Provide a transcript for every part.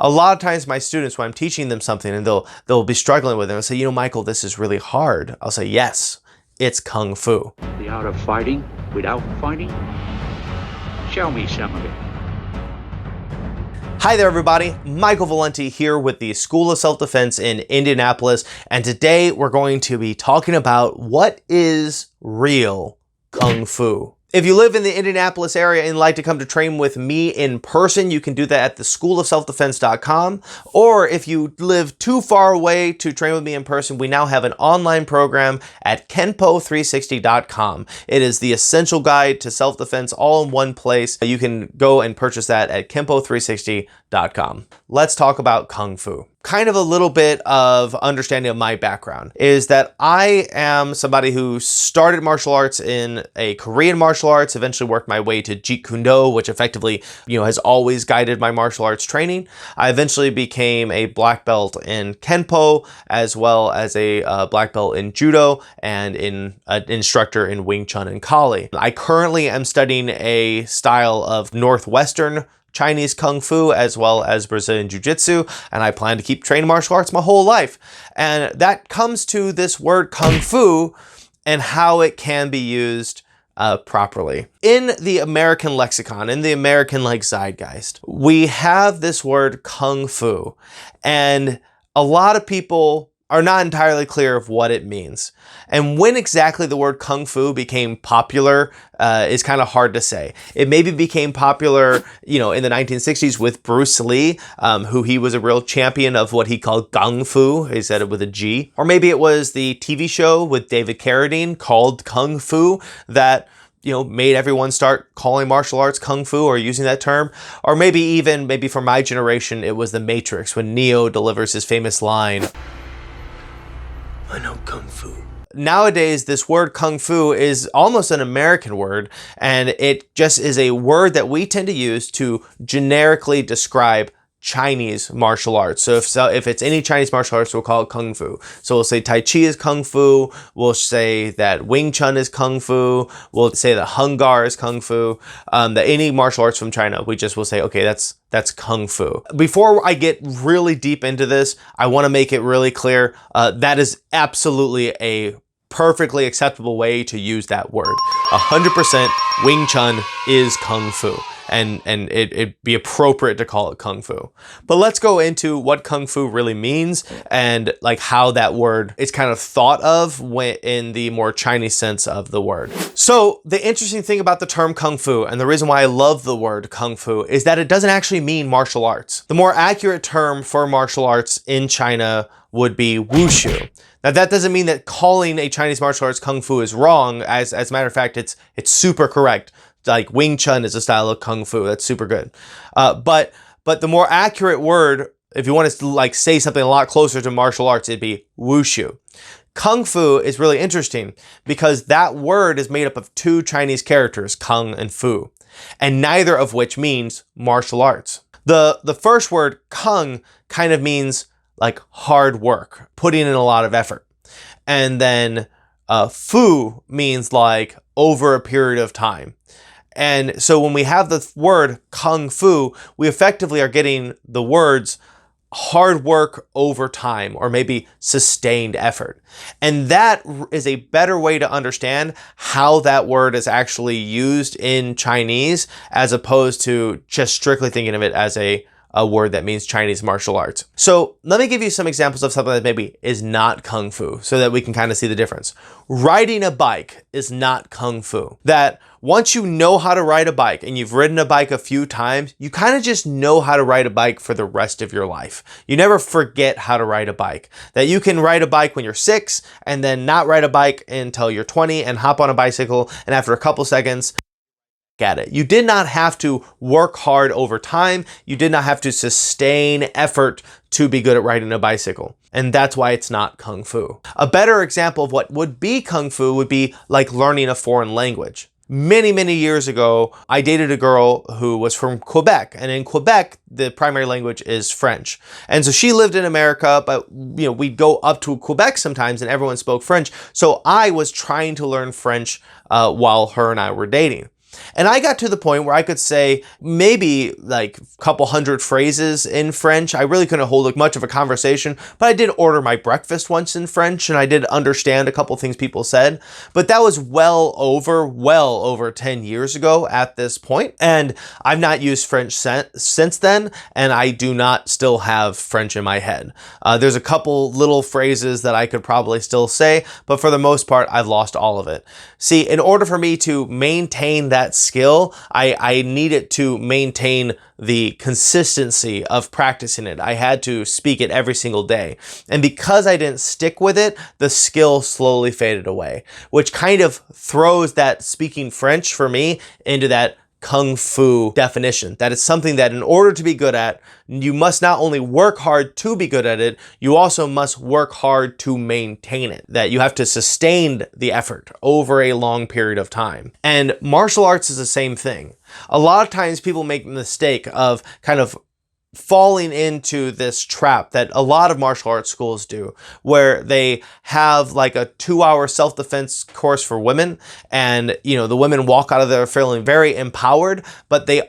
A lot of times my students, when I'm teaching them something and they'll be struggling with it, and say, you know, Michael, this is really hard. I'll say, yes, it's Kung Fu. The art of fighting without fighting? Show me some of it. Hi there, everybody. Michael Valenti here with the School of Self-Defense in Indianapolis, and today we're going to be talking about what is real Kung Fu. If you live in the Indianapolis area and like to come to train with me in person, you can do that at theschoolofselfdefense.com. Or if you live too far away to train with me in person, we now have an online program at kenpo360.com. It is the essential guide to self-defense all in one place. You can go and purchase that at kenpo360.com. Let's talk about Kung Fu. Kind of a little bit of understanding of my background is that I am somebody who started martial arts in a Korean martial arts, eventually worked my way to Jeet Kune Do, which effectively, has always guided my martial arts training. I eventually became a black belt in Kenpo, as well as a black belt in Judo and an instructor in Wing Chun and Kali. I currently am studying a style of Northwestern Chinese Kung Fu as well as Brazilian Jiu-Jitsu, and I plan to keep training martial arts my whole life. And that comes to this word Kung Fu and how it can be used properly. In the American lexicon, in the American zeitgeist, we have this word Kung Fu, and a lot of people are not entirely clear of what it means. And when exactly the word Kung Fu became popular is kind of hard to say. It maybe became popular, in the 1960s with Bruce Lee, who he was a real champion of what he called Kung Fu. He said it with a G. Or maybe it was the TV show with David Carradine called Kung Fu that made everyone start calling martial arts Kung Fu or using that term. Or maybe for my generation, it was The Matrix when Neo delivers his famous line, "I know Kung Fu." Nowadays, this word Kung Fu is almost an American word, and it just is a word that we tend to use to generically describe Chinese martial arts. So if it's any Chinese martial arts, we'll call it Kung Fu. So we'll say Tai Chi is Kung Fu. We'll say that Wing Chun is Kung Fu. We'll say that Hung Gar is Kung Fu. That any martial arts from China, we just will say, okay, that's Kung Fu. Before I get really deep into this, I want to make it really clear that is absolutely a perfectly acceptable way to use that word. 100% Wing Chun is Kung Fu. And it'd be appropriate to call it Kung Fu. But let's go into what Kung Fu really means and how that word is kind of thought of in the more Chinese sense of the word. So the interesting thing about the term Kung Fu, and the reason why I love the word Kung Fu, is that it doesn't actually mean martial arts. The more accurate term for martial arts in China would be Wushu. Now that doesn't mean that calling a Chinese martial arts Kung Fu is wrong. As a matter of fact, it's super correct. Wing Chun is a style of Kung Fu. That's super good. But the more accurate word, if you want to say something a lot closer to martial arts, it'd be Wushu. Kung Fu is really interesting because that word is made up of two Chinese characters, Kung and Fu, and neither of which means martial arts. The first word, Kung, kind of means hard work, putting in a lot of effort. And then Fu means over a period of time. And so when we have the word Kung Fu, we effectively are getting the words hard work over time, or maybe sustained effort. And that is a better way to understand how that word is actually used in Chinese, as opposed to just strictly thinking of it as a word that means Chinese martial arts. So let me give you some examples of something that maybe is not Kung Fu so that we can kind of see the difference. Riding a bike is not Kung Fu. That once you know how to ride a bike and you've ridden a bike a few times, you kind of just know how to ride a bike for the rest of your life. You never forget how to ride a bike. That you can ride a bike when you're 6 and then not ride a bike until you're 20 and hop on a bicycle, and after a couple seconds, at it. You did not have to work hard over time. You did not have to sustain effort to be good at riding a bicycle. And that's why it's not Kung Fu. A better example of what would be Kung Fu would be learning a foreign language. Many, many years ago, I dated a girl who was from Quebec, and in Quebec, the primary language is French. And so she lived in America, but we'd go up to Quebec sometimes and everyone spoke French. So I was trying to learn French while her and I were dating. And I got to the point where I could say maybe like a couple hundred phrases in French. I really couldn't hold much of a conversation, but I did order my breakfast once in French, and I did understand a couple things people said. But that was well over 10 years ago at this point. And I've not used French since then, and I do not still have French in my head. There's a couple little phrases that I could probably still say, but for the most part, I've lost all of it. See, in order for me to maintain that skill, I needed to maintain the consistency of practicing it. I had to speak it every single day. And because I didn't stick with it, the skill slowly faded away, which kind of throws that speaking French for me into that Kung Fu definition. That is something that in order to be good at, you must not only work hard to be good at it, you also must work hard to maintain it. That you have to sustain the effort over a long period of time. And martial arts is the same thing. A lot of times people make the mistake of kind of falling into this trap that a lot of martial arts schools do, where they have like a 2-hour self-defense course for women, and the women walk out of there feeling very empowered, but they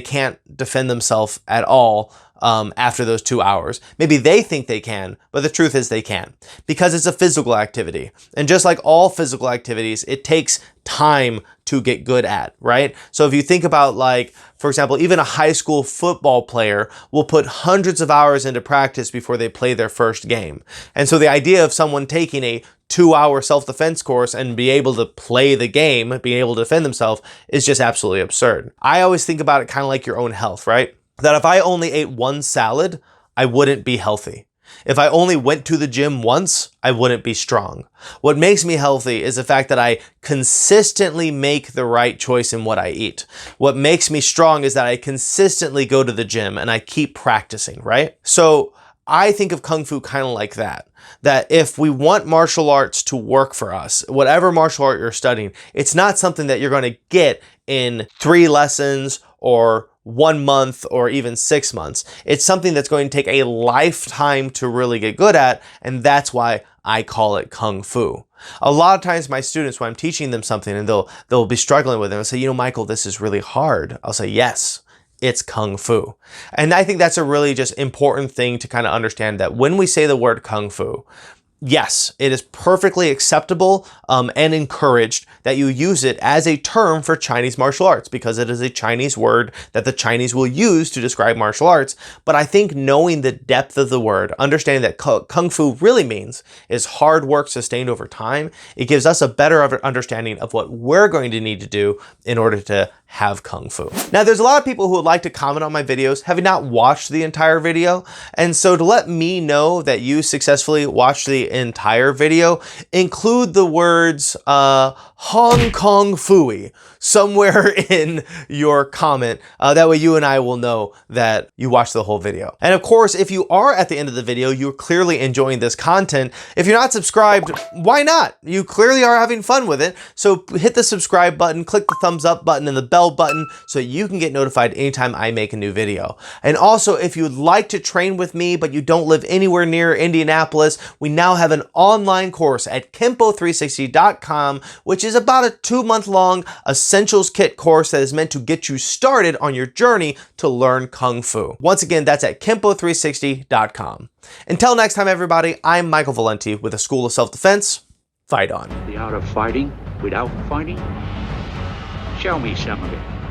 can't defend themselves at all after those 2 hours. Maybe they think they can, but the truth is they can't, because it's a physical activity. And just like all physical activities, it takes time to get good at, right? So if you think about, like, for example, even a high school football player will put hundreds of hours into practice before they play their first game. And so the idea of someone taking a 2-hour self-defense course and be able to play the game, being able to defend themselves, is just absolutely absurd. I always think about it kind of like your own health, right? That if I only ate one salad, I wouldn't be healthy. If I only went to the gym once, I wouldn't be strong. What makes me healthy is the fact that I consistently make the right choice in what I eat. What makes me strong is that I consistently go to the gym and I keep practicing, right? So I think of Kung Fu kind of like that. That if we want martial arts to work for us, whatever martial art you're studying, it's not something that you're going to get in 3 lessons or 1 month or even 6 months. It's something that's going to take a lifetime to really get good at, and that's why I call it Kung Fu. A lot of times my students, when I'm teaching them something and they'll be struggling with it and say, Michael, this is really hard. I'll say, yes, it's Kung Fu. And I think that's a really just important thing to kind of understand, that when we say the word Kung Fu, yes, it is perfectly acceptable and encouraged that you use it as a term for Chinese martial arts, because it is a Chinese word that the Chinese will use to describe martial arts. But I think knowing the depth of the word, understanding that Kung Fu really means is hard work sustained over time, it gives us a better understanding of what we're going to need to do in order to have Kung Fu. Now, there's a lot of people who would like to comment on my videos having not watched the entire video. And so to let me know that you successfully watched the entire video, include the words Hong Kong Fooey somewhere in your comment. That way you and I will know that you watched the whole video. And of course, if you are at the end of the video, you're clearly enjoying this content. If you're not subscribed, why not? You clearly are having fun with it. So hit the subscribe button, click the thumbs up button and the bell button so you can get notified anytime I make a new video. And also, if you'd like to train with me, but you don't live anywhere near Indianapolis, we now have an online course at Kempo360.com, which is about a 2-month-long essentials kit course that is meant to get you started on your journey to learn Kung Fu. Once again, that's at Kempo360.com. Until next time, everybody, I'm Michael Valenti with the School of Self-Defense. Fight on. The art of fighting without fighting? Show me some of it.